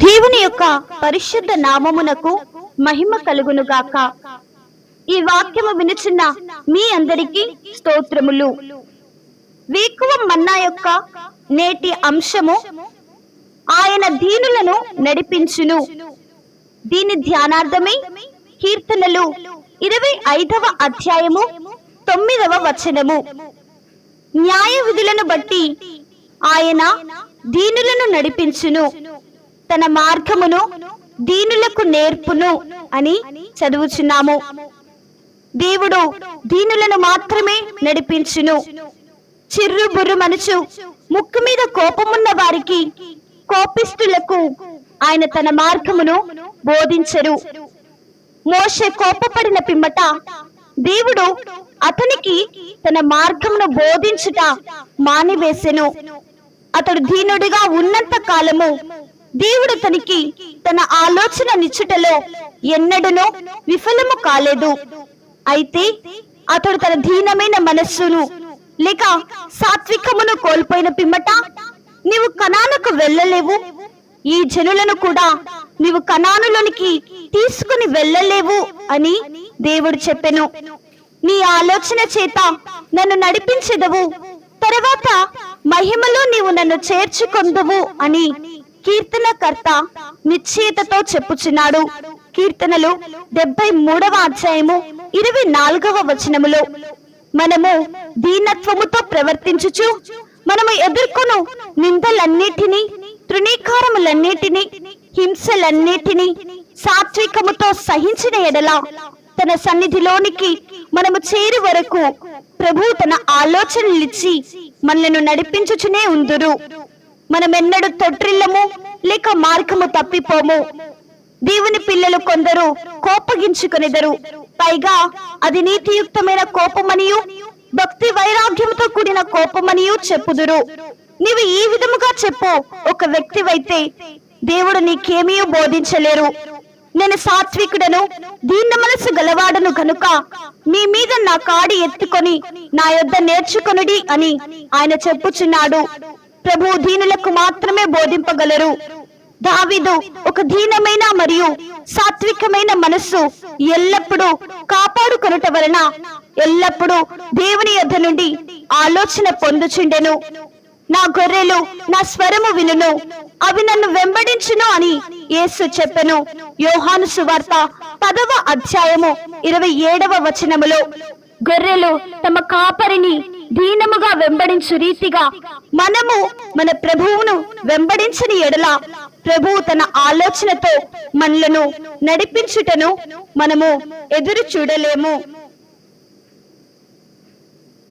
దేవుని యొక్క పరిశుద్ధ నామమునకు మహిమ కలుగునుగాక. ఈ వాక్యము వినుచున్న మీ అందరికీ స్తోత్రములు. వేకువ మన్నా యొక్క నేటి అంశము ఆయన దీనులను నడిపించును. దీని ధ్యానార్థమై కీర్తనలు 25వ అధ్యాయము 9వ వచనము. న్యాయ విధులను బట్టి ఆయన దీనులను నడిపించును, తన మార్గమును దీనులకు నేర్పును అని చదువుచున్నాము. దేవుడు దీనులను మాత్రమే నడిపించును. చిర్రు బుర్రు మనుచు ముక్కు మీద కోపమున్న వారికి, కోపిష్ఠులకు ఆయన తన మార్గమును బోధించరు. మోషే కోపపడిన పిమ్మట దేవుడు అతనికి తన మార్గమును బోధించుట మానివేసెను. అతడు దీనుడిగా ఉన్నంత కాలము దేవుడు తనకి తన ఆలోచన నిచ్చుటలో ఎన్నడూనూ విఫలము కాలేదు. అయితే అతడు తన దీనమైన మనస్సును లేక సాత్వికమును కోల్పోయిన పిమ్మట నీవు కనానుకు వెళ్ళలేవు, ఈ జనులను కూడా నీవు కనానులోనికి తీసుకుని వెళ్ళలేవు అని దేవుడు చెప్పెను. నీ ఆలోచన చేత నన్ను నడిపించెదవు, తర్వాత మహిమలో నీవు నన్ను చేర్చుకొందువు అని కీర్తనకర్త నిశ్చయతతో చెప్పుచున్నాడు. కీర్తనలు 73వ అధ్యాయము 24వ వచనములో మనము దీనత్వముతో ప్రవర్తించుచు మనము ఎదుర్కొను నిందలన్నిటినీ, తృణీకారములన్నిటినీ, హింసలన్నిటినీ సాత్వికముతో సహించిన ఎడల తన సన్నిధిలోనికి మనము చేరు వరకు ప్రభు తన ఆలోచనలిచ్చి మనలను నడిపించుచునే ఉందురు. మనమెన్నడూ తొట్రిల్లము లేక మార్గము తప్పిపోము. దేవుని పిల్లలు కొందరు కోపగించుకొనిదరు, పైగా అది నీతియుక్తమైన కోపమనియు భక్తి వైరాగ్యముతో కూడిన కోపమనియు చెప్పుదురు. నీవు ఈ విధముగా చెప్పు ఒక వ్యక్తివైతే దేవుడు నీకేమీ బోధించలేరు. నేను సాత్వికుడను, దీన మనసు గలవాడను గనుక మీ మీద నా కాడి ఎత్తుకొని నా యొద్ద నేర్చుకొనుడి అని ఆయన చెప్పుచున్నాడు. ప్రభు దీనులకు మాత్రమే బోధింపగలరు. దావీదు ఒక దీనమైన మరియు సాత్వికమైన మనస్సు ఎల్లప్పుడూ కాపాడుకొనుట వలన ఎల్లప్పుడూ దేవుని యొద్ద నుండి ఆలోచన పొందుచుండెను. నా గొర్రెలు నా స్వరము వినును, అవి నన్ను వెంబడించును అని యేసు చెప్పెను. యోహాను సువార్త 10వ అధ్యాయము 27వ వచనములో గొర్రెలు తమ కాపరిని దీనముగా వెంబడించు రీతిగా మనము మన ప్రభువును వెంబడించని ఎడల ప్రభువు తన ఆలోచనతో మనలను నడిపించుటను మనము ఎదురు చూడలేము.